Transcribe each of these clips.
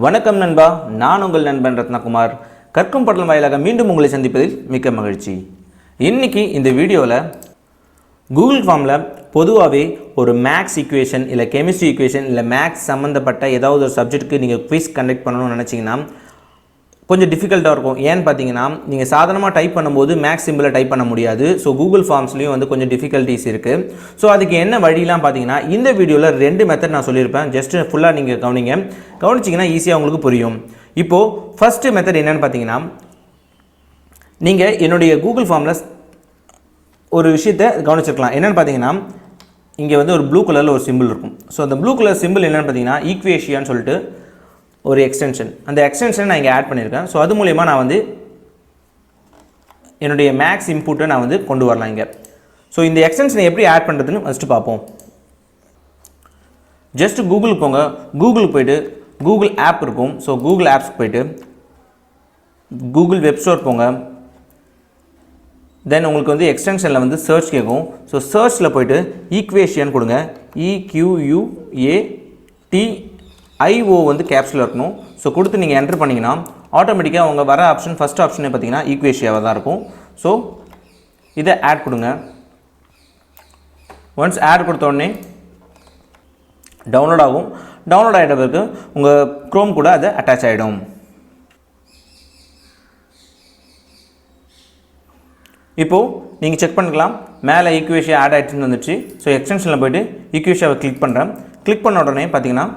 வணக்கம் நண்பா, நான் உங்கள் நண்பன் ரத்னகுமார். கற்கும் படலம் வாயிலாக மீண்டும் உங்களை சந்திப்பதில் மிக்க மகிழ்ச்சி. இன்னைக்கு இந்த வீடியோவில் கூகுள் ஃபார்மில் பொதுவாகவே ஒரு மேக்ஸ் ஈக்குவேஷன் இல்லை கெமிஸ்ட்ரி ஈக்குவேஷன் இல்லை மேக்ஸ் சம்மந்தப்பட்ட ஏதாவது ஒரு சப்ஜெக்ட்டுக்கு நீங்கள் குவிஸ் கண்டக்ட் பண்ணணும்னு நினச்சிங்கன்னா கொஞ்சம் டிஃபிகல்ட்டாக இருக்கும். ஏன்னு பார்த்தீங்கன்னா நீங்கள் சாதாரணமாக டைப் பண்ணும்போது மேக்ஸ் சிம்பிளை டைப் பண்ண முடியாது. ஸோ கூகுள் ஃபார்ம்ஸ்லேயும் வந்து கொஞ்சம் டிஃபிகல்ட்டிஸ் இருக்குது. ஸோ அதுக்கு என்ன வழியெலாம் பார்த்தீங்கன்னா இந்த வீடியோவில் 2 மெத்தட் நான் சொல்லியிருப்பேன். ஜஸ்ட்டு ஃபுல்லாக நீங்கள் கவனிச்சிங்கன்னா ஈஸியாக உங்களுக்கு புரியும். இப்போது ஃபஸ்ட்டு மெத்தட் என்னென்னு பார்த்தீங்கன்னா, நீங்கள் என்னுடைய கூகுள் ஃபார்மில் ஒரு விஷயத்தை கவனிச்சிருக்கலாம். என்னென்னு பார்த்தீங்கன்னா, இங்கே வந்து ஒரு ப்ளூ கலரில் ஒரு சிம்பிள் இருக்கும். ஸோ அந்த ப்ளூ கலர் சிம்பிள் என்னென்னு பார்த்தீங்கன்னா ஈக்குவேஷியான்னு சொல்லிட்டு ஒரு எக்ஸ்டென்ஷன். அந்த எக்ஸ்டென்ஷனை நான் இங்கே ஆட் பண்ணியிருக்கேன். ஸோ அது மூலயமா நான் வந்து என்னுடைய மேக்ஸ் இன்புட்டை நான் வந்து கொண்டு வரலாம் இங்கே. ஸோ இந்த எக்ஸ்டென்ஷனை எப்படி ஆட் பண்ணுறதுன்னு ஃபஸ்ட்டு பார்ப்போம். ஜஸ்ட்டு கூகுளுக்கு போங்க. கூகுளுக்கு போய்ட்டு கூகுள் ஆப் இருக்கும். ஸோ கூகுள் ஆப்ஸ்க்கு போய்ட்டு கூகுள் வெப் ஸ்டோர் போங்க. தென் உங்களுக்கு வந்து எக்ஸ்டென்ஷனில் வந்து சர்ச் கேட்கும். ஸோ சர்ச்சில் போய்ட்டு ஈக்குவேஷன் கொடுங்க. EQUATIO வந்து கேப்ஸில் இருக்கணும். ஸோ கொடுத்து நீங்கள் என்டர் பண்ணிங்கன்னா ஆட்டோமேட்டிக்காக அவங்க வர ஆப்ஷன் ஃபஸ்ட் ஆப்ஷனே பார்த்தீங்கன்னா ஈக்குவேஷியாவாக தான் இருக்கும். ஸோ இதை ஆட் கொடுங்க. ஒன்ஸ் ஆட் கொடுத்த உடனே டவுன்லோட் ஆகும். டவுன்லோட் ஆகிட்ட பிறகு உங்கள் க்ரோம் கூட அதை அட்டாச் ஆகிடும். இப்போது நீங்கள் செக் பண்ணிக்கலாம். மேலே ஈக்குவேஷியா ஆட் ஆகிட்டுன்னு வந்துச்சு. ஸோ எக்ஸ்டென்ஷனில் போய்ட்டு ஈக்குவேஷியாவை கிளிக் பண்ணுறேன். கிளிக் பண்ண உடனே பார்த்தீங்கன்னா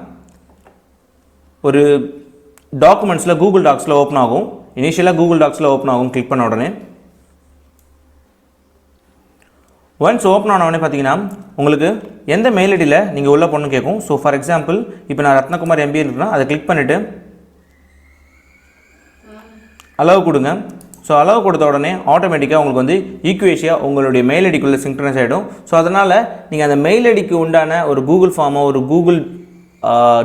ஒரு டாக்குமெண்ட்ஸில் கூகுள் டாக்ஸில் ஓப்பன் ஆகும். இனிஷியலாக கூகுள் டாக்ஸில் ஓப்பன் ஆகும். கிளிக் பண்ண உடனே ஒன்ஸ் ஓப்பன் ஆன உடனே பார்த்தீங்கன்னா உங்களுக்கு எந்த மெயில் ஐடியில் நீங்கள் உள்ள போகணும்னு கேட்கும். ஸோ ஃபார் எக்ஸாம்பிள் இப்போ நான் ரத்னகுமார் MBA இருக்குன்னா அதை கிளிக் பண்ணிவிட்டு அலோவ் கொடுங்க. ஸோ அலோவ் கொடுத்த உடனே ஆட்டோமேட்டிக்காக உங்களுக்கு வந்து ஈக்குவேஷியா உங்களுடைய மெயில் ஐடிக்குள்ளே சிங்க்ரனைஸ் ஆகிடும். ஸோ அதனால் நீங்கள் அந்த மெயில் ஐடிக்கு உண்டான ஒரு கூகுள் ஃபார்மோ ஒரு கூகுள்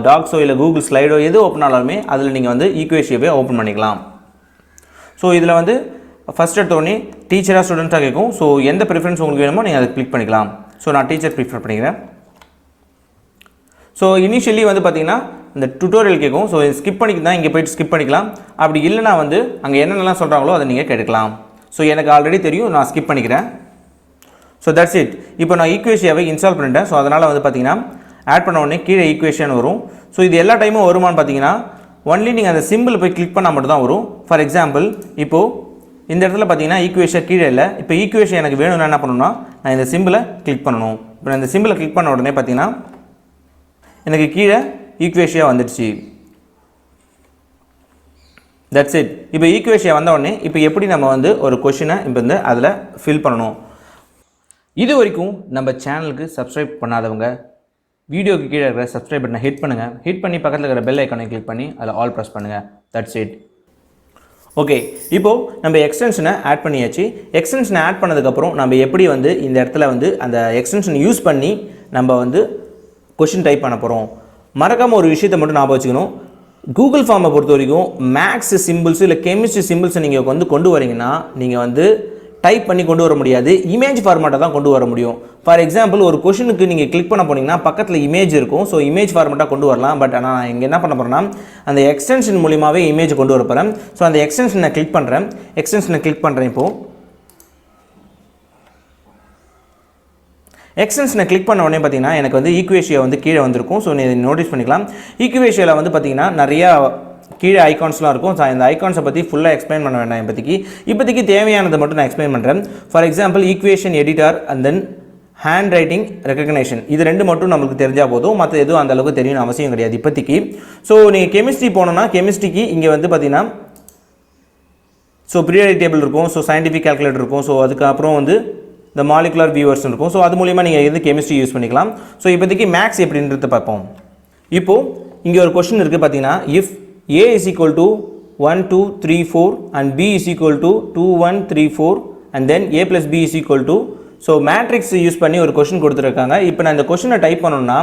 டாக்ஸோ இல்லை கூகுள் ஸ்லைடோ எது ஓப்பன் ஆனாலுமே அதில் நீங்கள் வந்து ஈக்குவேஷியாவே ஓப்பன் பண்ணிக்கலாம். ஸோ இதில் வந்து ஃபஸ்ட் எடுத்தோடனே டீச்சராக ஸ்டூடெண்ட்ஸாக கேட்கும். ஸோ எந்த ப்ரிஃபரன்ஸ் உங்களுக்கு வேணுமோ நீங்கள் அதை கிளிக் பண்ணிக்கலாம். ஸோ நான் டீச்சர் ப்ரிஃபர் பண்ணிக்கிறேன். ஸோ இனிஷியலி வந்து பார்த்திங்கன்னா இந்த டுட்டோரியல் கேட்கும். ஸோ ஸ்கிப் பண்ணிக்கலாம். இங்கே போய்ட்டு ஸ்கிப் பண்ணிக்கலாம். அப்படி இல்லைனா வந்து அங்கே என்னென்னலாம் சொல்கிறாங்களோ அதை நீங்கள் கேட்கலாம். ஸோ எனக்கு ஆல்ரெடி தெரியும், நான் ஸ்கிப் பண்ணிக்கிறேன். So that's it. இப்போ நான் ஈக்குவேஷியாவை இன்ஸ்டால் பண்ணிட்டேன். ஸோ அதனால் வந்து பார்த்திங்கன்னா ஆட் பண்ண உடனே கீழே ஈக்குவேஷன் வரும். ஸோ இது எல்லா டைமும் வருமானு பார்த்தீங்கன்னா ஒன்லி நீங்கள் அந்த சிம்பிள் போய் கிளிக் பண்ணால் மட்டும் தான் வரும். ஃபார் எக்ஸாம்பிள் இப்போது இந்த இடத்துல பார்த்தீங்கன்னா ஈக்குவேஷன் கீழே இல்லை. இப்போ ஈக்குவேஷன் எனக்கு வேணும்னா என்ன பண்ணணும்னா நான் இந்த சிம்பிளை கிளிக் பண்ணணும். இப்போ நான் இந்த சிம்பிளை கிளிக் பண்ண உடனே பார்த்தீங்கன்னா எனக்கு கீழே ஈக்குவேஷியா வந்துடுச்சு. That's it. இப்போ ஈக்குவேஷியா வந்த உடனே இப்போ எப்படி நம்ம வந்து ஒரு கொஷினை இப்போ வந்து அதில் ஃபில் பண்ணணும். இது வரைக்கும் நம்ம சேனலுக்கு சப்ஸ்கிரைப் பண்ணாதவங்க வீடியோக்கு கீழே இருக்கிற சப்ஸ்கிரைப் பட்டனை ஹிட் பண்ணுங்கள். ஹிட் பண்ணி பக்கத்தில் இருக்கிற பெல் ஐக்கானை கிளிக் பண்ணி அதில் ஆல் ப்ரெஸ் பண்ணுங்கள். That's it. ஓகே, இப்போது நம்ம எக்ஸ்டென்ஷனை ஆட் பண்ணியாச்சு. எக்ஸ்டென்ஷனை ஆட் பண்ணதுக்கப்புறம் நம்ம எப்படி வந்து இந்த இடத்துல வந்து அந்த எக்ஸ்டென்ஷனை யூஸ் பண்ணி நம்ம வந்து கொஷின் டைப் பண்ண போகிறோம். மறக்காமல் ஒரு விஷயத்தை மட்டும் ஞாபகம் வச்சுக்கணும். கூகுள் ஃபார்மை பொறுத்த வரைக்கும் மேக்ஸ் சிம்பிள்ஸு இல்லை கெமிஸ்ட்ரி சிம்பிள்ஸை நீங்கள் வந்து கொண்டு வரீங்கன்னா நீங்கள் வந்து டைப் பண்ணி கொண்டு வர முடியாது. இமேஜ் ஃபார்மேட்டை தான் கொண்டு வர முடியும். ஃபார் எக்ஸாம்பிள் ஒரு கொஷனுக்கு நீங்கள் கிளிக் பண்ண போனீங்கன்னா பக்கத்தில் இமேஜ் இருக்கும். ஸோ இமேஜ் ஃபார்மேட்டாக கொண்டு வரலாம். பட் ஆனால் நான் இங்கே என்ன பண்ண போகிறேன்னா அந்த எக்ஸ்டென்ஷன் மூலியமாகவே இமேஜ் கொண்டு வர போகிறேன். ஸோ அந்த எக்ஸ்டென்ஷனை கிளிக் பண்ணுறேன். இப்போது எக்ஸ்டென்ஷனை கிளிக் பண்ண உடனே பார்த்தீங்கன்னா எனக்கு வந்து ஈக்குவேஷியா வந்து கீழே வந்திருக்கும். ஸோ நீங்கள் நோட்டீஸ் பண்ணிக்கலாம். ஈக்குவேஷியாவில் வந்து பார்த்தீங்கன்னா நிறையா கீழே ஐகான்ஸ்லாம் இருக்கும். ஸோ அந்த ஐகான்ஸை பற்றி ஃபுல்லாக எக்ஸ்பிளைன் பண்ண வேண்டாம். இப்போதைக்கு தேவையானதை மட்டும் நான் எக்ஸ்பிளைன் பண்ணுறேன். For example equation editor and then hand writing recognition, இது 2 மட்டும் நம்மளுக்கு தெரிஞ்சால் போதும். மற்ற எதுவும் அந்த அளவுக்கு தெரியணும் அவசியம் கிடையாது இப்போதைக்கு. ஸோ நீங்கள் கெமிஸ்ட்ரி போனோன்னா கெமிஸ்ட்ரிக்கு இங்கே வந்து பார்த்தீங்கன்னா ஸோ பீரியாடிக் டேபிள் இருக்கும். ஸோ சயின்டிஃபிக் கால்குலேட்டர் இருக்கும். ஸோ அதுக்கப்புறம் வந்து இந்த மாலிகுலர் வியூவர்ஸ் இருக்கும். ஸோ அது மூலிமா நீங்கள் எது கெமிஸ்ட்ரி யூஸ் பண்ணிக்கலாம். ஸோ இப்போதைக்கு மேக்ஸ் எப்படின்றத பார்ப்போம். இப்போது இங்கே ஒரு கொஸ்டின் இருக்குது பார்த்தீங்கன்னா, if A is equal to 1 2 3 4 and B is equal to 2 1 3 4 and then A plus B is equal to, so matrix use பண்ணி ஒரு கொஷின் கொடுத்துருக்காங்க. இப்போ நான் இந்த கொஷினை டைப் பண்ணணும்னா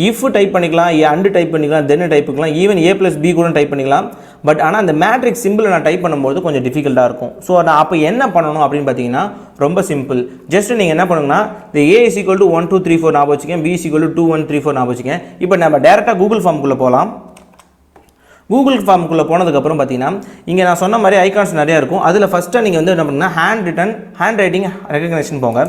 இஃப் டைப் பண்ணிக்கலாம், அண்டு டைப் பண்ணிக்கலாம், தென் டைப் பண்ணிக்கலாம், ஈவன் A plus B கூட டைப் பண்ணிக்கலாம். பட் ஆனால் அந்த மேட்ரிக்ஸ் சிம்பிளை நான் டைப் பண்ணும்போது கொஞ்சம் டிஃபிகல்ட்டாக இருக்கும். ஸோ நான் அப்போ என்ன பண்ணணும் அப்படின்னு பார்த்தீங்கன்னா ரொம்ப சிம்பிள். ஜஸ்ட் நீங்கள் என்ன பண்ணுங்கன்னா இந்த A is equal to 1 2 3 4 ஞாபகம் வச்சுக்கேன், B is equal to 2 1 3 4 ஞாபகம் வச்சுக்கேன். இப்போ நம்ம டேரெக்டாக கூகுள் ஃபார்முக்குள்ளே போகலாம். கூகுள் ஃபார்முக்குள்ளே போனதுக்கப்புறம் பார்த்தீங்கன்னா இங்கே நான் சொன்ன மாதிரி ஐகான்ஸ் நிறையா இருக்கும். அதில் ஃபஸ்ட்டாக நீங்கள் வந்து என்ன பண்ணுங்கன்னா ஹேண்ட் ரைட்டிங் ரெகக்னேஷன் போங்க.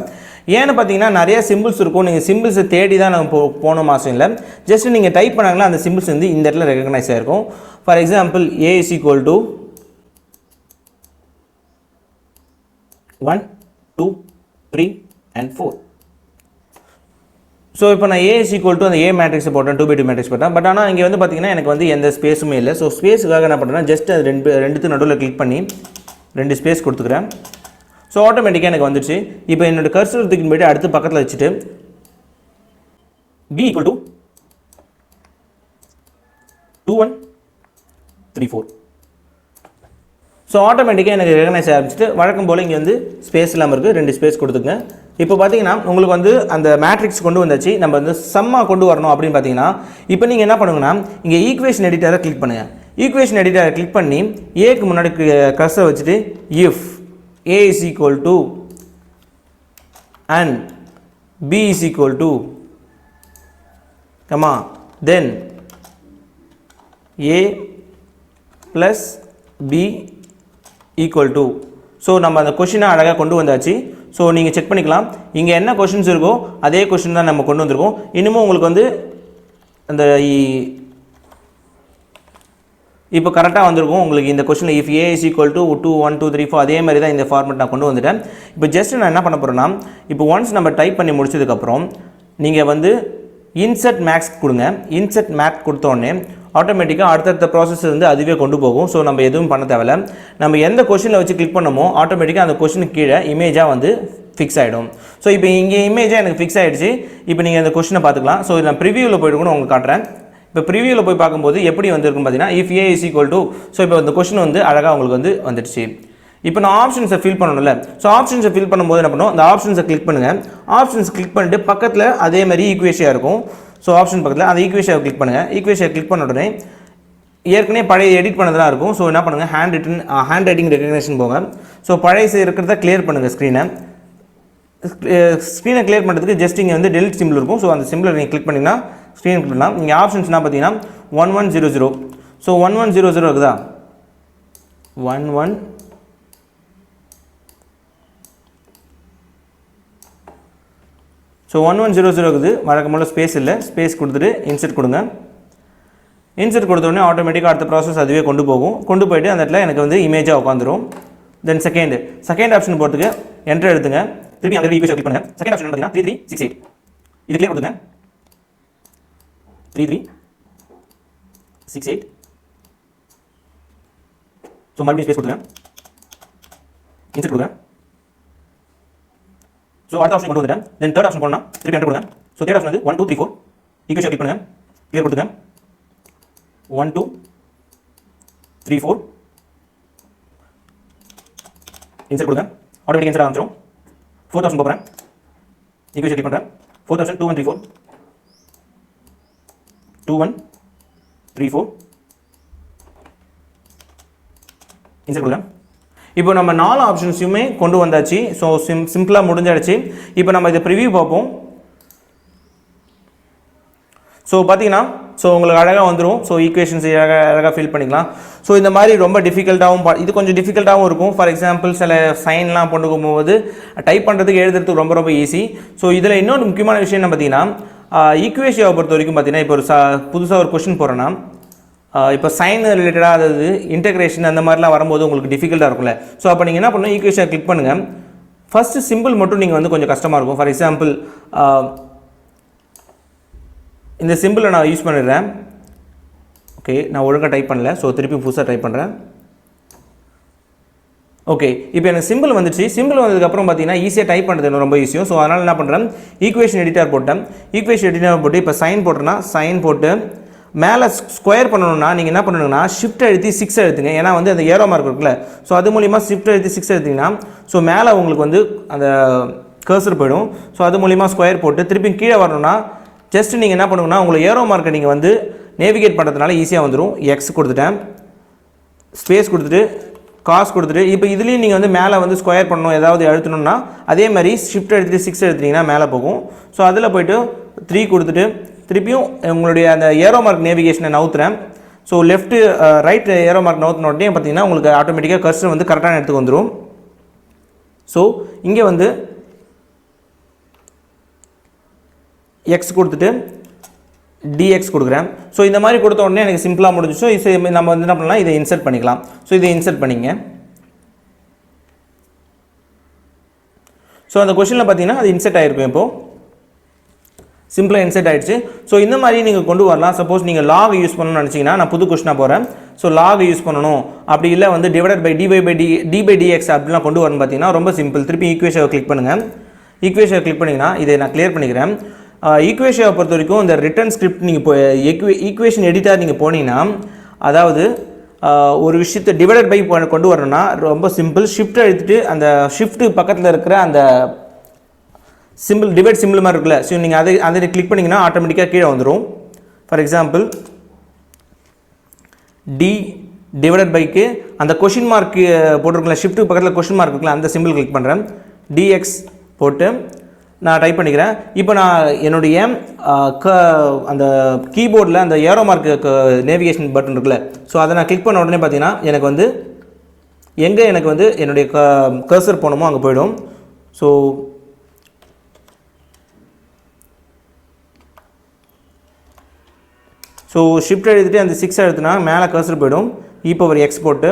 ஏன்னு பார்த்தீங்கன்னா நிறைய சிம்பிள்ஸ் இருக்கும். நீங்கள் சிம்பிள்ஸை தேடி தான் நம்ம போன மாதம் இல்லை, ஜஸ்ட் நீங்கள் டைப் பண்ணாங்களா அந்த சிம்பிள்ஸ் வந்து இந்த இடத்துல ரெகக்னைஸ் ஆகிருக்கும். For example A is equal to 1 2 3 and 4. So இப்போ நான் A is equal to அந்த A மேட்ரிக்ஸ் போட்டேன், 2x2 மேட்ரிக்ஸ் போட்டேன். பட் ஆனால் இங்கே வந்து பார்த்தீங்கன்னா எனக்கு வந்து எந்த ஸ்பேஸுமே இல்லை. ஸோ ஸ்பேஸுக்காக என்ன பண்ணுறேன்னா ஜஸ்ட் அது ரெண்டுத்துக்கு நடுவில் கிளிக் பண்ணி 2 ஸ்பேஸ் கொடுத்துக்கிறேன். ஸோ ஆட்டோமேட்டிக்காக எனக்கு வந்துச்சு. இப்போ என்னோடய கர்சர் தூக்கின்னு போய்ட்டு அடுத்து பக்கத்தில் வச்சுட்டு B equal to 2 1 3 4. ஸோ ஆட்டோமேட்டிக்காக எனக்கு ரெகனைஸ் ஆரம்பிச்சுட்டு வழக்கம் போல் இங்கே வந்து ஸ்பேஸ் இல்லாமல் இருக்குது, 2 ஸ்பேஸ் கொடுத்துங்க. இப்போ பார்த்தீங்கன்னா உங்களுக்கு வந்து அந்த மேட்ரிக்ஸ் கொண்டு வந்தாச்சு. நம்ம வந்து சம்மாக கொண்டு வரணும் அப்படின்னு பார்த்தீங்கன்னா இப்போ நீங்கள் என்ன பண்ணுங்கன்னா இங்கே ஈக்குவேஷன் எடிட்டரை கிளிக் பண்ணுங்கள். ஈக்குவேஷன் எடிட்டரை கிளிக் பண்ணி ஏக்கு முன்னாடி கர்சரை வச்சுட்டு if A is equal to and B is equal to then A plus B equal to. So நம்ம அந்த கொஷினை அழகாக கொண்டு வந்தாச்சு. ஸோ நீங்கள் செக் பண்ணிக்கலாம், இங்கே என்ன கொஷின்ஸ் இருக்கோ அதே கொஷின் தான் நம்ம கொண்டு வந்திருக்கோம். இன்னமும் உங்களுக்கு வந்து அந்த இப்போ கரெக்டாக வந்திருக்கும். உங்களுக்கு இந்த கொஸ்டினில் if A is equal to 2 1 2 3 4 அதே மாதிரி தான் இந்த ஃபார்மெட் நான் கொண்டு வந்துட்டேன். இப்போ ஜஸ்ட் நான் என்ன பண்ண போகிறேன்னா இப்போ ஒன்ஸ் நம்ம டைப் பண்ணி முடிச்சதுக்கப்புறம் நீங்கள் வந்து இன்சர்ட் மேக்ஸ் கொடுங்க. இன்சர்ட் மேக்ஸ் கொடுத்தோடனே ஆட்டோமேட்டிக்காக அடுத்தடுத்த ப்ராசஸ் வந்து அதுவே கொண்டு போகும். ஸோ நம்ம எதுவும் பண்ண தேவையில்ல. நம்ம எந்த கொஷினில் வச்சு கிளிக் பண்ணமோ ஆட்டோமேட்டிக்காக அந்த கொஷினுக்கு கீழே இமேஜாக வந்து ஃபிக்ஸ் ஆகிடும். ஸோ இப்போ இங்கே இமேஜாக எனக்கு ஃபிக்ஸ் ஆகிடுச்சு. இப்போ நீங்கள் அந்த கொஷினை பார்த்துக்கலாம். ஸோ நான் ப்ரிவியூவில் போய்ட்டு கூட உங்களுக்கு காட்டுறேன். இப்போ ப்ரிவியூவில் போய் பார்க்கும்போது எப்படி வந்திருக்கும் பார்த்தீங்கன்னா if A is equal to. So இப்போ இந்த கொஷின் வந்து அழகாக உங்களுக்கு வந்து வந்துடுச்சு. இப்போ நான் ஆப்ஷன்ஸை ஃபில் பண்ணணும்ல. ஸோ ஆப்ஷன்ஸை ஃபில் பண்ணும்போது என்ன பண்ணுவோம், அந்த ஆப்ஷன்ஸை கிளிக் பண்ணுங்கள். ஆப்ஷன்ஸ் கிளிக் பண்ணிட்டு பக்கத்தில் அதே மாதிரி ஈக்குவேஷியாக இருக்கும். ஸோ ஆப்ஷன் பக்கத்தில் அந்த ஈக்குவேஷியை கிளிக் பண்ணுங்கள். ஈக்குவேஷியை கிளிக் பண்ண உடனே ஏற்கனவே பழைய எடிட் பண்ணதெல்லாம் இருக்கும். ஸோ என்ன பண்ணுங்கள், ஹேண்ட் ரைட்டிங் ரெகக்னேஷன் போங்க. ஸோ பழைய இருக்கிறத கிளியர் பண்ணுங்கள். ஸ்க்ரீனை கிளியர் பண்ணுறதுக்கு ஜஸ்ட் இங்கே வந்து டெலிட் சிம்பிள் இருக்கும். ஸோ அந்த சிம்பிளை நீங்கள் கிளிக் பண்ணிங்கன்னா ஸ்க்ரீன் பண்ணலாம். இங்கே ஆப்ஷன்ஸ்னா பார்த்தீங்கன்னா 1100. ஸோ 1100 இருக்குதா, 11 ஸோ 1100 இருக்குது. வழக்கம்போல் ஸ்பேஸ் இல்லை, ஸ்பேஸ் கொடுத்துட்டு இன்சர்ட் கொடுங்க. இன்சர்ட் கொடுத்தோடனே ஆட்டோமேட்டிக்காக அடுத்த ப்ராசஸ் அதுவே கொண்டு போகும். கொண்டு போய்ட்டு அந்த இடத்துல எனக்கு வந்து இமேஜாக உட்காந்துரும். தென் செகண்ட் ஆப்ஷன் போகிறதுக்கு என்டர் எடுத்துங்க. திருப்பி அந்த ஈக்குவேஷன் கிளிக் பண்ணுங்க. செகண்ட் ஆப்ஷன் பார்த்தீங்கன்னா 3368 இது கிளியர் கொடுத்துங்க. 3368 ஸோ மறுபடியும் ஸ்பேஸ் கொடுத்துங்க, இன்சர்ட் கொடுங்க. ஸோ அடுத்த ஆப்ஷன் கொண்டு வந்துட்டேன். தென் தேர்ட் ஆப்ஷன் போனால் திருப்பி என்டர் கொடுங்க. ஸோ தேர்ட் ஆப்ஷன் வந்து 1 2 3 4 ஈக்குவேஷன் கிளிக் பண்ணுங்க, கிளியர் கொடுத்துங்க. 1 2 3 4 இன்சர்ட் கொடுங்க. ஆட்டோமேட்டிக் இன்சர்ட் ஆரம்பிச்சிடும். ஃபோர்த் ஆப்ஷன் போகிறேன், ஈக்குவேஷன் கிளிக் பண்ணுறேன். ஃபோர்த் ஆப்ஷன் 2 1 3 4 2 1 3 4 இன்சர்ட் கொடுங்க. இப்போ நம்ம 4 ஆப்ஷன்ஸையுமே கொண்டு வந்தாச்சு. ஸோ சிம்பிளாக முடிஞ்சிடுச்சு. இப்போ நம்ம இதை ப்ரிவியூ பார்ப்போம். ஸோ பார்த்தீங்கன்னா ஸோ உங்களுக்கு அழகாக வந்துடும். ஸோ ஈக்குவேஷன்ஸ் அழகாக ஃபில் பண்ணிக்கலாம். ஸோ இந்த மாதிரி ரொம்ப டிஃபிகல்ட்டாகவும் இது கொஞ்சம் டிஃபிகல்ட்டாகவும் இருக்கும். ஃபார் எக்ஸாம்பிள் சில சைன்லாம் கொண்டு போகும்போது டைப் பண்ணுறதுக்கு எழுதுறதுக்கு ரொம்ப ரொம்ப ஈஸி. ஸோ இதில் இன்னொரு முக்கியமான விஷயம் என்ன பார்த்தீங்கன்னா ஈக்குவேஷியாவை பொறுத்த வரைக்கும் பார்த்தீங்கன்னா இப்போ ஒரு புதுசாக ஒரு கொஷின் போகிறேன்னா இப்போ சைன் ரிலேட்டடாக அதாவது இன்டெகிரேஷன் அந்த மாதிரிலாம் வரும்போது உங்களுக்கு டிஃபிகல்ட்டாக இருக்கும்ல. ஸோ அப்போ நீங்கள் என்ன பண்ணணும், ஈக்குவேஷனை கிளிக் பண்ணுங்கள். ஃபஸ்ட்டு சிம்பிள் மட்டும் நீங்கள் வந்து கொஞ்சம் கஷ்டமாக இருக்கும். ஃபார் எக்ஸாம்பிள் இந்த சிம்பிளை நான் யூஸ் பண்ணிடுறேன். ஓகே, நான் ஒழுங்காக டைப் பண்ணல. ஸோ திருப்பி புதுசாக டைப் பண்ணுறேன். ஓகே, இப்போ எனக்கு சிம்பிள் வந்துச்சு. சிம்பிள் வந்ததுக்கப்புறம் பார்த்தீங்கன்னா ஈஸியாக டைப் பண்ணுறது ரொம்ப ஈஸியும். ஸோ அதனால் என்ன பண்ணுறேன், ஈக்குவேஷன் எடிட்டர் போட்டேன். ஈக்குவேஷன் எடிட்டர் போட்டு இப்போ சைன் போட்டேன்னா சைன் போட்டு மேலே ஸ்கொயர் பண்ணணும்னா நீங்கள் என்ன பண்ணணும்னா ஷிஃப்ட் அழுத்தி 6 அழுத்துங்க. ஏன்னா வந்து அந்த ஏரோ மார்க் இருக்குல்ல, ஸோ அது மூலிமா ஷிஃப்ட் அழுத்தி 6 அழுத்திங்கன்னா ஸோ மேலே உங்களுக்கு வந்து அந்த கர்சர் போயிடும். ஸோ அது மூலிமா ஸ்கொயர் போட்டு திருப்பி கீழே வரணும்னா ஜஸ்ட் நீங்கள் என்ன பண்ணுங்கன்னா உங்களுக்கு ஏரோ மார்க்கை நீங்கள் வந்து நேவிகேட் பண்ணுறதுனால ஈஸியாக வந்துடும். எக்ஸ் கொடுத்துட்டேன், ஸ்பேஸ் கொடுத்துட்டு காசு கொடுத்துட்டு இப்போ இதுலேயும் நீங்கள் வந்து மேலே வந்து ஸ்கொயர் பண்ணணும், ஏதாவது அழுத்தணும்னா அதே மாதிரி ஷிஃப்ட் எடுத்துகிட்டு 6 எடுத்திங்கன்னா மேலே போகும். ஸோ அதில் போய்ட்டு 3 கொடுத்துட்டு திருப்பியும் உங்களுடைய அந்த ஏரோ மார்க் நேவிகேஷனை நவுத்துறேன். So left right arrow mark நோட்டின உடனே பார்த்தீங்கன்னா உங்களுக்கு ஆட்டோமேட்டிக்காக கர்சர் வந்து கரெக்டான இடத்துக்கு வந்துடும். ஸோ இங்கே வந்து எக்ஸ் கொடுத்துட்டு டிஎக்ஸ் கொடுக்குறேன். ஸோ இந்த மாதிரி கொடுத்த உடனே எனக்கு சிம்பிளாக முடிஞ்சிச்சோ இது நம்ம வந்து என்ன பண்ணலாம், இதை இன்சர்ட் பண்ணிக்கலாம். ஸோ இதை இன்சர்ட் பண்ணிங்க. ஸோ அந்த கொஷனில் பார்த்தீங்கன்னா அது இன்சர்ட் ஆகிருக்கும். இப்போது சிம்பிளாக இன்சர்ட் ஆகிடுச்சு. ஸோ இந்த மாதிரி நீங்கள் கொண்டு வரலாம். சப்போஸ் நீங்கள் லாக் யூஸ் பண்ணணும்னு நினச்சிங்கன்னா நான் புது கொஷனாக போகிறேன். ஸோ லாக் யூஸ் பண்ணணும் அப்படி இல்லை வந்து divided by D by DX அப்படிலாம் கொண்டு வரணும்னு பார்த்தீங்கன்னா ரொம்ப சிம்பிள். திருப்பி ஈக்குவேஷனை கிளிக் பண்ணுங்கள். ஈக்குவேஷனை கிளிக் பண்ணிங்கன்னா இதை நான் கிளியர் பண்ணிக்கிறேன். ஈக்குவேஷனை பொறுத்த வரைக்கும் இந்த ரிட்டன் ஸ்கிரிப்ட் நீங்கள் இப்போ ஈக்குவேஷன் எடிட்டர் நீங்கள் போனீங்கன்னா, அதாவது ஒரு விஷயத்தை டிவைடட் பை கொண்டு வரணும்னா ரொம்ப சிம்பிள். ஷிஃப்ட் எடுத்துகிட்டு அந்த ஷிஃப்ட் பக்கத்தில் இருக்கிற அந்த சிம்பிள் டிவைட் சிம்பிள் மாதிரி இருக்குல்ல, ஸோ நீங்கள் அதை கிளிக் பண்ணிங்கன்னா ஆட்டோமேட்டிக்காக கீழே வந்துடும். ஃபார் எக்ஸாம்பிள் டி டிவைடட் பைக்கு அந்த கொஷின் மார்க் போட்டிருக்கல, ஷிஃப்ட் பக்கத்தில் கொஷின் மார்க் இருக்குல்ல, அந்த சிம்பிள் கிளிக் பண்ணுறேன். டிஎக்ஸ் போட்டு நான் டைப் பண்ணிக்கிறேன். இப்போ நான் என்னுடைய அந்த கீபோர்டில் அந்த ஏரோ மார்க் நேவிகேஷன் பட்டன் இருக்குல்ல, ஸோ அதை நான் கிளிக் பண்ண உடனே பார்த்தீங்கன்னா எனக்கு வந்து எங்கே எனக்கு வந்து என்னுடைய கர்சர் போகணுமோ அங்கே போயிடும். ஸோ ஷிஃப்ட் எழுதிட்டு அந்த 6 எழுத்துனா மேலே கர்சர் போய்டும். இப்போ ஒரு எக்ஸ் போட்டு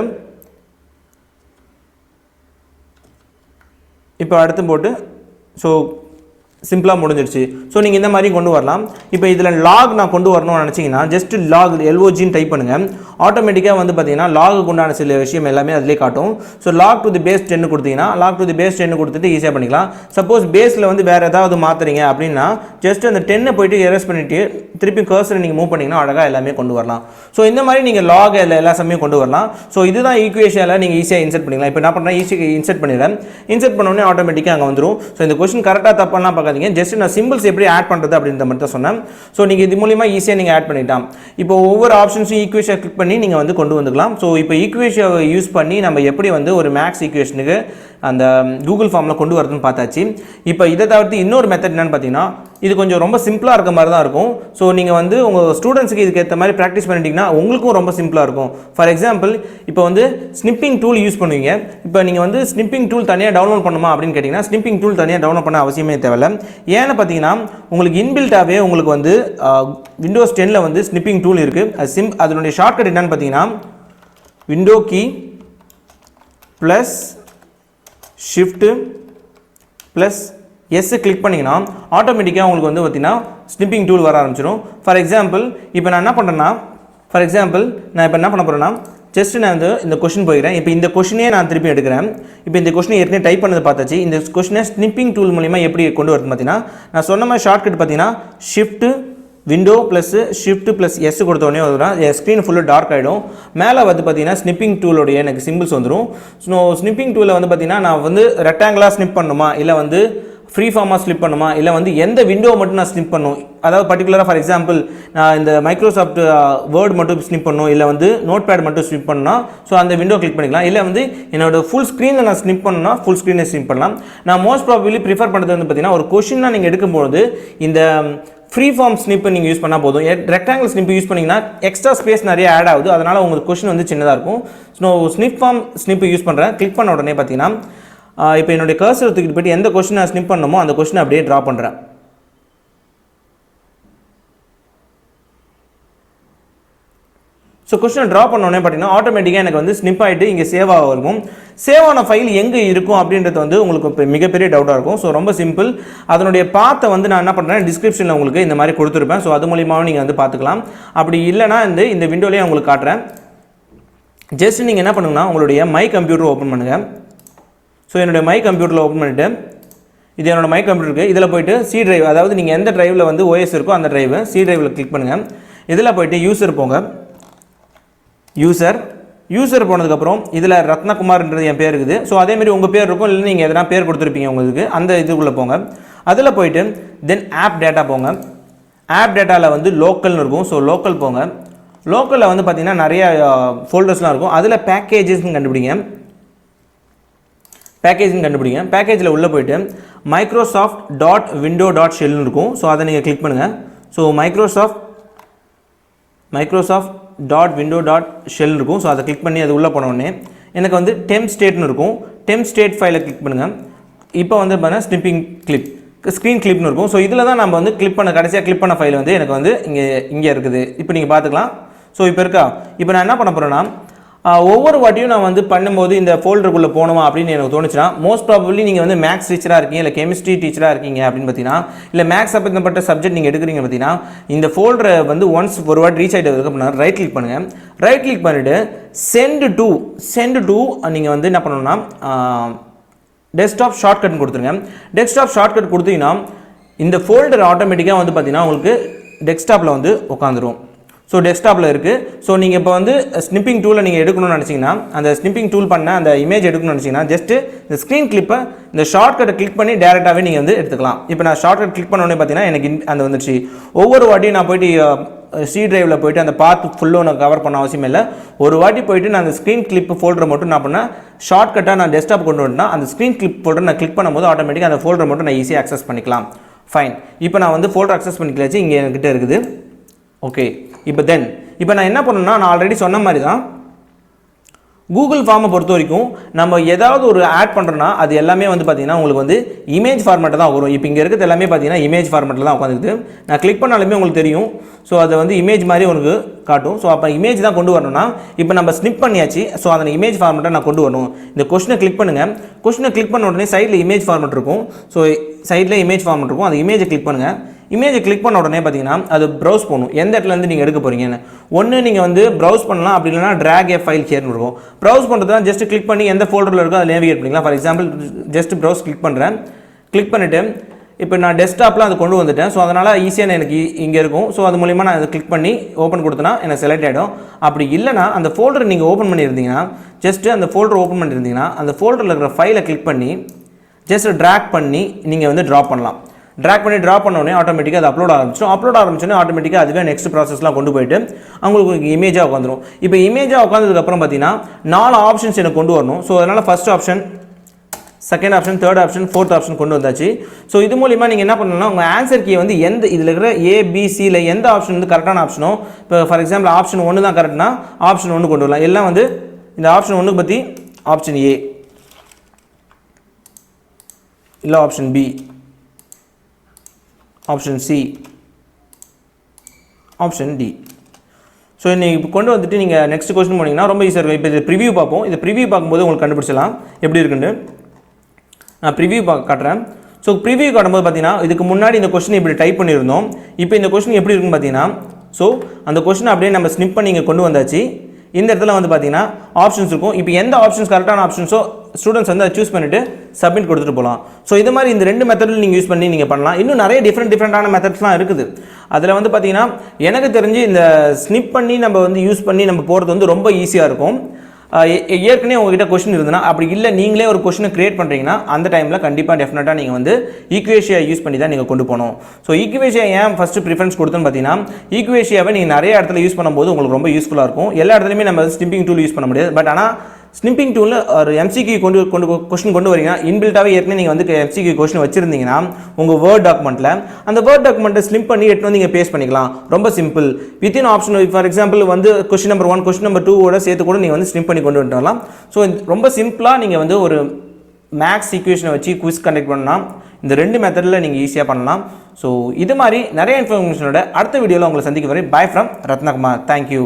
இப்போ அடுத்து போட்டு ஸோ சிம்பிளாக முடிஞ்சிடுச்சு. ஸோ நீங்கள் இந்த மாதிரி கொண்டு வரலாம். இப்போ இதில் லாக் நான் கொண்டு வரணும்னு நினச்சிங்கன்னா ஜஸ்ட் லாக் எல்ஓஜின்னு டைப் பண்ணுங்கள். ஆட்டோமேட்டிக்காக வந்து பார்த்தீங்கன்னா லாகுக்கு உண்டான சில விஷயம் எல்லாமே அதிலே காட்டும். So log to the base 10 கொடுத்தீங்கன்னா லாக் டு தி பேஸ் 10 கொடுத்துட்டு ஈஸியாக பண்ணிக்கலாம். சப்போஸ் பேஸில் வந்து வேறு ஏதாவது மாற்றுறீங்க அப்படின்னா ஜஸ்ட் அந்த 10 போய்ட்டு எரேஸ் பண்ணிவிட்டு திருப்பி கர்சரை நீங்கள் மூவ் பண்ணிங்கன்னா அழகாக எல்லாமே கொண்டு வரலாம். ஸோ இந்த மாதிரி நீங்கள் லாக் எல்லா சமயம் கொண்டு வரலாம். ஸோ இதுதான் ஈக்குவேஷனில் நீங்கள் ஈஸியாக இன்சர்ட் பண்ணிக்கலாம். இப்போ என்ன பண்ணுறேன், ஈஸியாக இன்சர்ட் பண்ணிடுறேன். இன்சர்ட் பண்ணோடனே ஆட்டோமேட்டிக்காக அங்கே வந்துடும். ஸோ இந்த கொஸ்டின் கரெக்டாக தப்பாலாம் பார்க்காதீங்க. ஜஸ்ட் நான் சிம்பிள்ஸ் எப்படி ஆட் பண்ணுறது அப்படின்ற மாதிரி தான் சொன்னேன். ஸோ நீங்கள் இது மூலிமா ஈஸியாக நீங்கள் ஆட் பண்ணிட்டான். இப்போ ஒவ்வொரு ஆப்ஷன்ஸும் ஈக்குவேஷன் கிளிக் பண்ணி நீங்கள் வந்து கொண்டு வந்துக்கலாம். ஸோ இப்போ ஈக்குவேஷனை யூஸ் பண்ணி நம்ம எப்படி வந்து ஒரு மேக்ஸ் ஈக்குவேஷனுக்கு அந்த கூகுள் ஃபார்மில் கொண்டு வரதுன்னு பார்த்தாச்சு. இப்போ இதை தவிர்த்து இன்னொரு மெத்தட் என்னென்னு பார்த்தீங்கன்னா, இது கொஞ்சம் ரொம்ப சிம்பிளாக இருக்க மாதிரி தான் இருக்கும். ஸோ நீங்கள் வந்து உங்கள் ஸ்டூடெண்ட்ஸுக்கு இதுக்கு ஏற்ற மாதிரி ப்ராக்டிஸ் பண்ணிட்டீங்கன்னா உங்களுக்கும் ரொம்ப சிம்பிளாக இருக்கும். ஃபார் எக்ஸாம்பிள் இப்போ வந்து ஸ்னிப்பிங் டூல் யூஸ் பண்ணுவீங்க. இப்போ நீங்கள் வந்து ஸ்னிப்பிங் டூல் தனியாக டவுன்லோட் பண்ணுமா அப்படின்னு கேட்டிங்கன்னா ஸ்னிப்பிங் டூல் தனியாக டவுன்லோட் பண்ண அவசியமே தேவையில்லை. ஏன்னு பார்த்தீங்கன்னா உங்களுக்கு இன்பில்ட்டாகவே உங்களுக்கு வந்து விண்டோஸ் 10 வந்து ஸ்னிப்பிங் டூல் இருக்குது. அதனுடைய ஷார்ட்கட் என்னன்னு பார்த்தீங்கன்னா window key plus shift plus S click பண்ணிங்கன்னா ஆட்டோமேட்டிக்காக உங்களுக்கு வந்து பார்த்தீங்கன்னா ஸ்னிப்பிங் டூல் வர ஆரம்பிச்சிடும். ஃபார் எக்ஸாம்பிள் இப்போ நான் என்ன பண்ணுறேன்னா இப்போ என்ன பண்ண போகிறேன்னா ஜஸ்ட் நான் வந்து இந்த கொஷின் போயிடுறேன். இப்போ இந்த கொஷினே நான் திருப்பி எடுக்கிறேன். இப்போ இந்த கொஷினை ஏற்கனவே டைப் பண்ணது பார்த்தாச்சு. இந்த கொஷினை ஸ்னிப்பிங் டூல் மூலிமா எப்படி கொண்டு வருது பார்த்தீங்கன்னா நான் சொன்ன மாதிரி ஷார்ட்கட் பார்த்தீங்கன்னா shift window plus shift plus S கொடுத்தோடனே வந்துடும். என் ஸ்க்ரீன் ஃபுல்லாக டார்க் ஆகிடும். மேலே வந்து பார்த்தீங்கன்னா ஸ்னிப்பிங் டூலோடைய எனக்கு சிம்பிள்ஸ் வந்துடும். ஸோ ஸ்னிப்பிங் டூலில் வந்து பார்த்தீங்கன்னா நான் வந்து ரெக்டாங்குலாக ஸ்னிப் பண்ணணுமா, இல்லை வந்து ஃப்ரீ ஃபார்மாக ஸ்லிப் பண்ணுமா, இல்லை வந்து எந்த விண்டோ மட்டும் நான் ஸ்னிப் பண்ணும், அதாவது பர்டிகுலராக ஃபார் எக்ஸாம்பிள் நான் இந்த மைக்ரோசாஃப்ட் வேர்ட் மட்டும் ஸ்னிப் பண்ணணும், இல்லை வந்து நோட் பேட் மட்டும் ஸ்னிப் பண்ணால் ஸோ அந்த விண்டோ கிளிக் பண்ணிக்கலாம். இல்லை வந்து என்னோட ஃபுல் ஸ்க்ரீனை நான் ஸ்னிப் பண்ணணும்னா ஃபுல் ஸ்க்ரீனை ஸ்னிப் பண்ணலாம். நான் மோஸ்ட் ப்ராபபிலி ப்ரிஃபர் பண்ணுறது வந்து பார்த்தீங்கன்னா ஒரு கொஷினாக நீங்கள் எடுக்கும்போது இந்த ஃப்ரீ ஃபார்ம் ஸ்னிப்பை நீங்கள் யூஸ் பண்ணால் போதும். ரெக்டாங்கிள் ஸ்னிப் யூஸ் பண்ணிங்கன்னா எக்ஸ்ட்ரா ஸ்பேஸ் நிறைய ஆட் ஆகுது. அதனால் உங்களுக்கு கொஷின் வந்து சின்னதாக இருக்கும். ஸோ ஸ்னிப் யூஸ் பண்ணுறேன். கிளிக் பண்ண உடனே பார்த்தீங்கன்னா இப்போ என்னுடைய கர்சர் தூக்கிட்டு போய்ட்டு எந்த கொஷினை ஸ்னிப் பண்ணணுமோ அந்த கொஷினை அப்படியே ட்ரா பண்ணுறேன். ஸோ கொஸ்டினை ட்ரா பண்ணோடனே பார்த்தீங்கன்னா ஆட்டோமேட்டிக்காக எனக்கு வந்து ஸ்னிப் ஆகிட்டு இங்கே சேவ் ஆக இருக்கும். சேவ் ஆன ஃபைல் எங்கே இருக்கும் அப்படின்றது வந்து உங்களுக்கு இப்போ மிகப்பெரிய டவுட்டாக இருக்கும். ஸோ ரொம்ப சிம்பிள். அதனுடைய பாத்தை வந்து நான் என்ன பண்ணுறேன் டிஸ்கிரிப்ஷனில் உங்களுக்கு இந்த மாதிரி கொடுத்துருப்பேன். ஸோ அது மூலியமாகவும் நீங்கள் வந்து பார்த்துக்கலாம். அப்படி இல்லைனா இந்த விண்டோலேயே உங்களுக்கு காட்டுறேன். ஜஸ்ட் நீங்கள் என்ன பண்ணுங்கன்னா உங்களுடைய மை கம்ப்யூட்டர் ஓப்பன் பண்ணுங்கள். ஸோ என்னுடைய மை கம்ப்யூட்டரில் ஓப்பன் பண்ணிவிட்டு இது என்னோடய மை கம்ப்யூட்டருக்கு இதில் போய்ட்டு சி டிரைவ், அதாவது நீங்கள் எந்த டிரைவில் வந்து ஓஎஸ் இருக்கோ அந்த டிரைவு சி டிரைவில் கிளிக் பண்ணுங்கள். இதில் போய்ட்டு யூசர் போங்க. யூசர் போனதுக்கப்புறம் இதில் ரத்னகுமார்ன்றது என் பேர் இருக்குது. ஸோ அதேமாதிரி உங்கள் பேர் இருக்கும், இல்லை நீங்கள் எதனா பேர் கொடுத்துருப்பீங்க உங்களுக்கு, அந்த இதுக்குள்ளே போங்க. அதில் போய்ட்டு தென் ஆப் டேட்டா போங்க. ஆப் டேட்டாவில் வந்து லோக்கல்னு இருக்கும். ஸோ லோக்கல் போங்க. லோக்கலில் வந்து பார்த்திங்கன்னா நிறைய ஃபோல்டர்ஸ்லாம் இருக்கும். அதில் பேக்கேஜஸ்ன்னு கண்டுபிடிங்க. பேக்கேஜில் உள்ளே போய்ட்டு மைக்ரோசாஃப்ட் .window.shellனு இருக்கும். ஸோ அதை நீங்கள் கிளிக் பண்ணுங்கள். So Microsoft dot window dot shell இருக்கும். ஸோ அதை கிளிக் பண்ணி அது உள்ளே போன உடனே எனக்கு வந்து டெம்ப் ஸ்டேட்னு இருக்கும். டெம்ப் ஸ்டேட் ஃபைலை கிளிக் பண்ணுங்கள். இப்போ வந்து பார்த்தீங்கன்னா ஸ்னிப்பிங் கிளிப் ஸ்க்ரீன் கிளிப்னு இருக்கும். ஸோ இதில் தான் நம்ம வந்து கடைசியாக கிளிக் பண்ண ஃபைல் வந்து எனக்கு வந்து இங்கே இருக்குது. இப்போ நீங்கள் பார்த்துக்கலாம். ஸோ இப்போ இருக்கா, இப்போ நான் என்ன பண்ண போகிறேன்னா ஒவ்வொரு வாட்டியும் நான் வந்து பண்ணும்போது இந்த ஃபோல்டருக்குள்ளே போகணுமா அப்படின்னு எனக்கு தோணுச்சுன்னா, மோஸ்ட் ப்ராபப்ளி நீங்கள் வந்து மேக்ஸ் டீச்சராக இருக்கீங்க, இல்லை கெமிஸ்ட்ரி டீச்சராக இருக்கீங்க அப்படின்னு பார்த்தீங்கன்னா, இல்லை மேக்ஸ் சம்பந்தப்பட்ட சப்ஜெக்ட் நீங்கள் எடுக்கிறீங்க பார்த்தீங்கன்னா, இந்த ஃபோல்டரை வந்து ஒன்ஸ் ஒரு வாட்டி ரீச் ஆகிட்டு அப்படின்னா ரைட் கிளிக் பண்ணுங்கள். ரைட் கிளிக் பண்ணிவிட்டு சென்ட் டு நீங்கள் வந்து என்ன பண்ணணும்னா டெஸ்க்டாப் ஷார்ட்கட்னு கொடுத்துருங்க. டெஸ்க்டாப் ஷார்ட்கட் கொடுத்தீங்கன்னா இந்த ஃபோல்டர் ஆட்டோமேட்டிக்காக வந்து பார்த்தீங்கன்னா உங்களுக்கு டெஸ்க்டாப்பில் வந்து உட்காந்துரும். ஸோ டெஸ்க்டாப்பில் இருக்குது. ஸோ நீங்கள் இப்போ வந்து ஸ்னிப்பிங் டூலை நீங்கள் எடுக்கணும்னு நினச்சிங்கன்னா, அந்த ஸ்னிப்பிங் டூல் பண்ண அந்த இமேஜ் எடுக்கணும்னு நினச்சிங்கன்னா ஜஸ்ட்டு இந்த ஸ்க்ரீன் கிளிப்பை இந்த ஷார்ட்கட்டை கிளிக் பண்ணி டேரெக்டாகவே நீங்கள் வந்து எடுத்துக்கலாம். இப்போ நான் ஷார்ட்கட் கிளிக் பண்ணோடனே பார்த்தீங்கன்னா எனக்கு அந்த வந்துச்சு. ஒவ்வொரு வாட்டியும் நான் போய்ட்டு சி டிரைவில் போய்ட்டு அந்த பார்த்து ஃபுல்லும் நான் கவர் பண்ண அவசியம் இல்லை. ஒரு வாட்டி போய்ட்டு நான் அந்த ஸ்க்ரீன் கிளிப் ஃபோல்டரை மட்டும் நான் பண்ணேன் ஷார்ட்கட்டாக நான் டெஸ்க்டாப் கொண்டு வந்துட்டேன்னா அந்த ஸ்க்ரீன் கிளிப் ஃபோல்டர் நான் கிளிக் பண்ணும்போது ஆட்டோமேட்டிக்காக அந்த ஃபோல்டரை மட்டும் நான் ஈஸியாக அக்சஸ் பண்ணிக்கலாம். ஃபைன். இப்போ நான் வந்து ஃபோல்டர் அக்சஸ் பண்ணிக்கலாச்சு. இங்கே என்கிட்ட இருக்குது. ஓகே. இப்போ நான் என்ன பண்ணணும்னா, நான் ஆல்ரெடி சொன்ன மாதிரி தான் கூகுள் ஃபார்மை பொறுத்த வரைக்கும் நம்ம ஏதாவது ஒரு ஆட் பண்ணுறோன்னா அது எல்லாமே வந்து பார்த்திங்கன்னா உங்களுக்கு வந்து இமேஜ் ஃபார்மேட்டில் தான் வரும். இப்போ இங்கே இருக்கிறது எல்லாமே பார்த்தீங்கன்னா இமேஜ் ஃபார்மேட்டில் தான் உட்காந்துக்குது. நான் கிளிக் பண்ணாலுமே உங்களுக்கு தெரியும். ஸோ அதை வந்து இமேஜ் மாதிரி உங்களுக்கு காட்டும். ஸோ அப்போ இமேஜ் தான் கொண்டு வரணும்னா இப்போ நம்ம ஸ்னிப் பண்ணியாச்சு. ஸோ அந்த இமேஜ் ஃபார்மேட்டை நான் கொண்டு வரணும். இந்த கொஸ்டினை கிளிக் பண்ணுங்கள். கொஸ்டினை கிளிக் பண்ண உடனே சைடில் இமேஜ் ஃபார்மேட் இருக்கும். ஸோ சைடில் இமேஜ் ஃபார்மேட் இருக்கும். அந்த இமேஜை கிளிக் பண்ணுங்கள். இமேஜை கிளிக் பண்ண உடனே பார்த்தீங்கன்னா அது ப்ரௌஸ் போகணும். எந்த இடத்துலேருந்து நீங்கள் எடுக்க போகிறீங்கன்னு ஒன்று நீங்கள் வந்து ப்ரௌஸ் பண்ணலாம். அப்படி இல்லைனா ட்ராக் ஏ ஃபைல் ஹியர்னு இருக்கும். ப்ரௌஸ் பண்ணுறதுனா ஜஸ்ட் கிளிக் பண்ணி எந்த ஃபோல்டரில் இருக்கோ அதை நேவிகேட் பண்ணிக்கலாம். For example just browse click பண்ணுறேன். கிளிக் பண்ணிவிட்டு இப்போ நான் டெஸ்க்டாப்பில் அது கொண்டு வந்துட்டேன். ஸோ அதனால் ஈஸியாக எனக்கு இங்கே இருக்கும். ஸோ அது மூலிமா நான் அதை கிளிக் பண்ணி ஓப்பன் கொடுத்தனா எனக்கு செலக்ட் ஆகிடும். அப்படி இல்லைனா அந்த ஃபோல்டரை நீங்கள் ஓப்பன் பண்ணியிருந்தீங்கன்னா ஜஸ்ட்டு அந்த ஃபோல்டர் ஓப்பன் பண்ணியிருந்தீங்கன்னா அந்த ஃபோல்டரில் இருக்கிற ஃபைலை கிளிக் பண்ணி ஜஸ்ட் ட்ராக் பண்ணி நீங்கள் வந்து ட்ராப் பண்ணலாம். ட்ராக் பண்ணி ட்ராப் பண்ணோடனே ஆட்டோமேட்டிக்காக அது அப்லோட் ஆரம்பிச்சோன்னே ஆட்டோமேட்டிக்காக அதுவே நெக்ஸ்ட் ப்ராசஸ்லாம் கொண்டு போயிட்டு அவங்களுக்கு இமேஜாக உட்காந்துரும். இப்போ இமேஜாக உட்காந்ததுக்கப்புறம் பார்த்தீங்கன்னா 4 ஆப்ஷன்ஸ் எனக்கு கொண்டு வரணும். ஸோ அதனால் first option, second option, third option, fourth option கொண்டு வந்தாச்சு. ஸோ இது மூலிமா நீங்கள் என்ன பண்ணணும்னா உங்கள் ஆன்சர் கீ வந்து எந்த இதில் இருக்கிற ஏபிசியில் எந்த ஆப்ஷன் வந்து கரெக்டான ஆப்ஷனோ, இப்போ ஃபார் எக்ஸாம்பிள் ஆப்ஷன் 1 தான் கரெக்ட்னா ஆப்ஷன் 1 கொண்டு வரலாம். எல்லாம் வந்து இந்த ஆப்ஷன் 1 பற்றி ஆப்ஷன் ஏ இல்லை option B, option C, option D. So நீங்கள் இப்போ கொண்டு வந்துட்டு நீங்கள் நெக்ஸ்ட் கொஸ்டின் போனீங்கன்னா ரொம்ப ஈஸியாக இருக்கும். இப்போ இது ப்ரிவியூ பார்ப்போம். இது ப்ரிவியூ பார்க்கும்போது உங்களுக்கு கண்டுபிடிச்சலாம் எப்படி இருக்குன்னு. நான் ப்ரிவியூ காட்டுறேன். ஸோ ப்ரிவியூ காட்டும்போது பார்த்தீங்கன்னா இதுக்கு முன்னாடி இந்த கொஸ்டின் இப்படி டைப் பண்ணியிருந்தோம். இப்போ இந்த கொஸ்டின் எப்படி இருக்குன்னு பார்த்தீங்கன்னா, ஸோ அந்த கொஸ்டின் அப்படியே நம்ம ஸ்னிப் பண்ணி இங்கே கொண்டு வந்தாச்சு. இந்த இடத்துல வந்து பார்த்தீங்கன்னா ஆப்ஷன்ஸ் இருக்கும். இப்போ எந்த ஆப்ஷன்ஸ் கரெக்டான ஆப்ஷன்ஸோ ஸ்டூடெண்ட்ஸ் வந்து அதை சூஸ் பண்ணிவிட்டு சப்மிட் கொடுத்துட்டு போகலாம். ஸோ இது மாதிரி இந்த 2 மெத்தடில் நீங்கள் யூஸ் பண்ணி நீங்கள் பண்ணலாம். இன்னும் நிறைய டிஃப்ரெண்டான மெத்தட்ஸ்லாம் இருக்குது. அதில் வந்து பார்த்தீங்கன்னா எனக்கு தெரிஞ்சு இந்த ஸ்னிப் பண்ணி நம்ம வந்து யூஸ் பண்ணி நம்ம போகிறது வந்து ரொம்ப ஈஸியாக இருக்கும். ஏற்கனவே உங்ககிட்ட கொஸ்டின் இருந்ததுன்னா, அப்படி இல்லை நீங்களே ஒரு கொஸ்டினை கிரியேட் பண்ணுறீங்கன்னா அந்த டைமில் கண்டிப்பாக டெஃபினட்டாக நீங்கள் வந்து ஈக்குவேஷியா யூஸ் பண்ணி தான் நீங்கள் கொண்டு போகணும். ஸோ ஈக்குவேஷியா ஏன் ஃபஸ்ட்டு ப்ரிஃபரன்ஸ் கொடுத்துன்னு பார்த்தீங்கன்னா, ஈக்குவேஷியாவை நீங்கள் நிறைய இடத்துல யூஸ் பண்ணும்போது உங்களுக்கு ரொம்ப யூஸ்ஃபுல்லாக இருக்கும். எல்லா இடத்துலையுமே நம்ம ஸ்னிப்பிங் டூல் யூஸ் பண்ண முடியாது. பட் ஆனால் ஸ்னிப்பிங் டூலில் ஒரு எம்சிக்யூ கொஸ்டின் கொண்டு வரீங்கன்னா இன்பில்ட்டாகவே ஏற்கனவே நீங்கள் வந்து எம்சிக்யூ கொஸ்டின் வச்சிருந்தீங்கன்னா உங்கள் வேர்ட் டாக்குமெண்ட்டில் அந்த வேர்ட் டாக்குமெண்ட்டை ஸ்லிம் பண்ணி எடுத்து வந்து நீங்கள் பேஸ்ட் பண்ணிக்கலாம். ரொம்ப simple. Within option for example வந்து கொஸ்டின் நம்பர் 1 கொஸ்டின் நம்பர் 2 சேர்த்து கூட நீங்கள் வந்து ஸ்லிம் பண்ணி கொண்டு வரலாம். ஸோ ரொம்ப சிம்பிளாக நீங்கள் வந்து ஒரு மேக்ஸ் ஈக்குவேஷனை வச்சு குவிஸ் கண்டக்ட் பண்ணலாம். இந்த 2 மெத்தடில் நீங்கள் ஈஸியாக பண்ணலாம். ஸோ இது மாதிரி நிறைய இன்ஃபர்மேஷனோட அடுத்த வீடியோவில் உங்களை சந்திக்க வரை. Bye from Ratnakumar. தேங்க்யூ.